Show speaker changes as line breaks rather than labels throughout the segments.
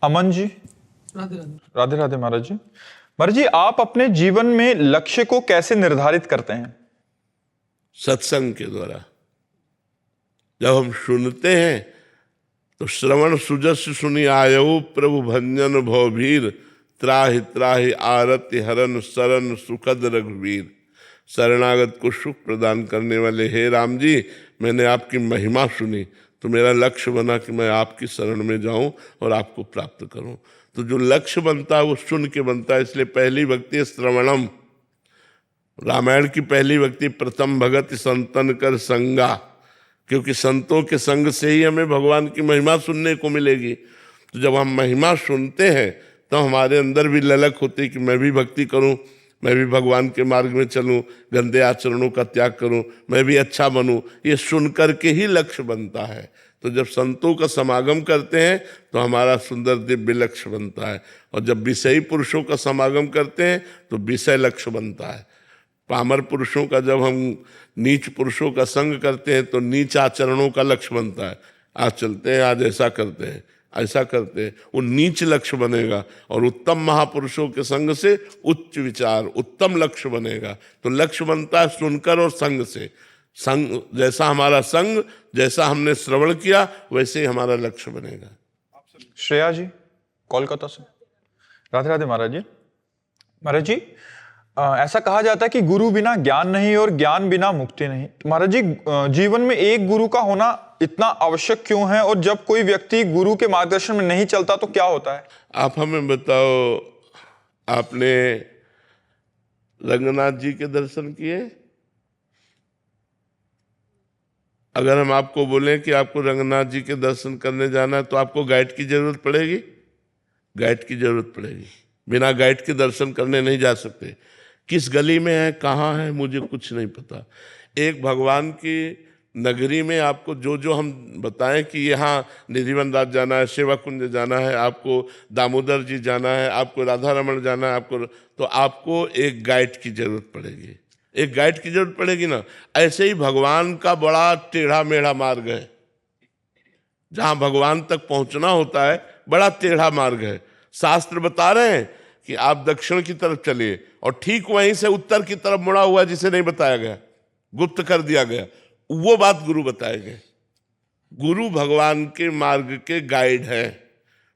अमन जी,
राधे राधे।
राधे राधे महाराज जी। महाराज जी, आप अपने जीवन में लक्ष्य को कैसे निर्धारित करते हैं?
सत्संग के द्वारा। जब हम सुनते हैं तो श्रवण सुजस सुनि आयु प्रभु भंजन भवभीर त्राहि त्राहि आरति हरन शरण सुखद रघुवीर। शरणागत को सुख प्रदान करने वाले हे राम जी, मैंने आपकी महिमा सुनी तो मेरा लक्ष्य बना कि मैं आपकी शरण में जाऊं और आपको प्राप्त करूं। तो जो लक्ष्य बनता है वो सुन के बनता है। इसलिए पहली भक्ति है श्रवणम। रामायण की पहली भक्ति प्रथम भगत संतन कर संगा, क्योंकि संतों के संग से ही हमें भगवान की महिमा सुनने को मिलेगी। तो जब हम महिमा सुनते हैं तो हमारे अंदर भी ललक होती है कि मैं भी भक्ति करूं, मैं भी भगवान के मार्ग में चलूं, गंदे आचरणों का त्याग करूं, मैं भी अच्छा बनूं। ये सुन करके ही लक्ष्य बनता है। तो जब संतों का समागम करते हैं तो हमारा सुंदर दिव्य लक्ष्य बनता है, और जब विषयी पुरुषों का समागम करते हैं तो विषय लक्ष्य बनता है। पामर पुरुषों का जब हम नीच पुरुषों का संग करते हैं तो नीच आचरणों का लक्ष्य बनता है। आज चलते हैं, आज ऐसा करते हैं, ऐसा करते हैं, वो नीच लक्ष्य बनेगा। और उत्तम महापुरुषों के संग से उच्च विचार, उत्तम लक्ष्य बनेगा। तो लक्ष्य बनता है सुनकर और संग से। संग जैसा हमारा संग, जैसा हमने श्रवण किया, वैसे ही हमारा लक्ष्य बनेगा।
श्रेया जी, कोलकाता से। राधे राधे महाराज जी। महाराज जी, ऐसा कहा जाता है कि गुरु बिना ज्ञान नहीं और ज्ञान बिना मुक्ति नहीं। तो महाराज जी, जीवन में एक गुरु का होना इतना आवश्यक क्यों है, और जब कोई व्यक्ति गुरु के मार्गदर्शन में नहीं चलता तो क्या होता है?
आप हमें बताओ, आपने रंगनाथ जी के दर्शन किए? अगर हम आपको बोलें कि आपको रंगनाथ जी के दर्शन करने जाना है तो आपको गाइड की जरूरत पड़ेगी? गाइड की जरूरत पड़ेगी। बिना गाइड के दर्शन करने नहीं जा सकते। किस गली में है, कहाँ है, मुझे कुछ नहीं पता। एक भगवान की नगरी में आपको जो जो हम बताएं कि यहाँ निधिवन राज जाना है, सेवा कुंज जाना है, आपको दामोदर जी जाना है, आपको राधा रमण जाना है, तो आपको एक गाइड की जरूरत पड़ेगी। एक गाइड की जरूरत पड़ेगी ना। ऐसे ही भगवान का बड़ा टेढ़ा मेढ़ा मार्ग है। जहाँ भगवान तक पहुँचना होता है बड़ा टेढ़ा मार्ग है। शास्त्र बता रहे हैं कि आप दक्षिण की तरफ चलिए, और ठीक वहीं से उत्तर की तरफ मुड़ा हुआ जिसे नहीं बताया गया, गुप्त कर दिया गया, वो बात गुरु बताएंगे। गुरु भगवान के मार्ग के गाइड हैं।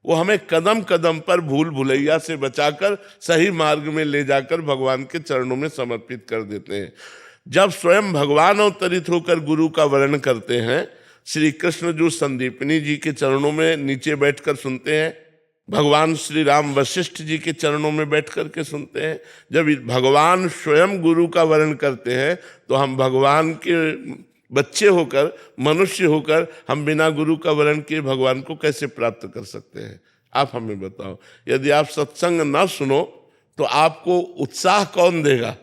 वो हमें कदम कदम पर भूल भुलैया से बचाकर सही मार्ग में ले जाकर भगवान के चरणों में समर्पित कर देते हैं। जब स्वयं भगवान अवतरित होकर गुरु का वर्णन करते हैं, श्री कृष्ण जो संदीपनी जी के चरणों में नीचे बैठकर सुनते हैं, भगवान श्री राम वशिष्ठ जी के चरणों में बैठ करके सुनते हैं। जब भगवान स्वयं गुरु का वर्णन करते हैं तो हम भगवान के बच्चे होकर, मनुष्य होकर, हम बिना गुरु का वर्णन किए भगवान को कैसे प्राप्त कर सकते हैं? आप हमें बताओ। यदि आप सत्संग न सुनो तो आपको उत्साह कौन देगा?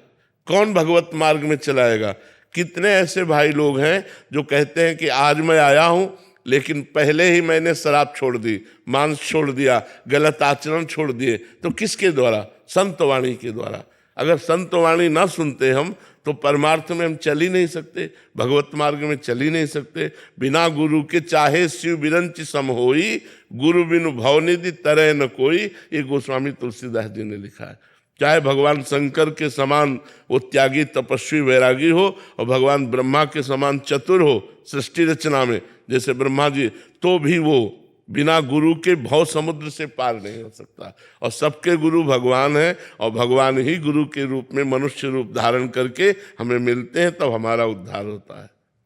कौन भगवत मार्ग में चलाएगा? कितने ऐसे भाई लोग हैं जो कहते हैं कि आज मैं आया हूं, लेकिन पहले ही मैंने शराब छोड़ दी, मांस छोड़ दिया, गलत आचरण छोड़ दिए। तो किसके द्वारा? संतवाणी के द्वारा। अगर संतवाणी ना सुनते हम तो परमार्थ में हम चल ही नहीं सकते, भगवत मार्ग में चल ही नहीं सकते। बिना गुरु के चाहे शिव बिरंच सम होई, गुरु बिनु भवनिधि तरह न कोई। ये गोस्वामी तुलसीदास जी ने लिखा है। चाहे भगवान शंकर के समान वो त्यागी तपस्वी वैरागी हो, और भगवान ब्रह्मा के समान चतुर हो सृष्टि रचना में जैसे ब्रह्मा जी, तो भी वो बिना गुरु के भव समुद्र से पार नहीं हो सकता। और सबके गुरु भगवान हैं, और भगवान ही गुरु के रूप में मनुष्य रूप धारण करके हमें मिलते हैं, तब हमारा उद्धार होता है।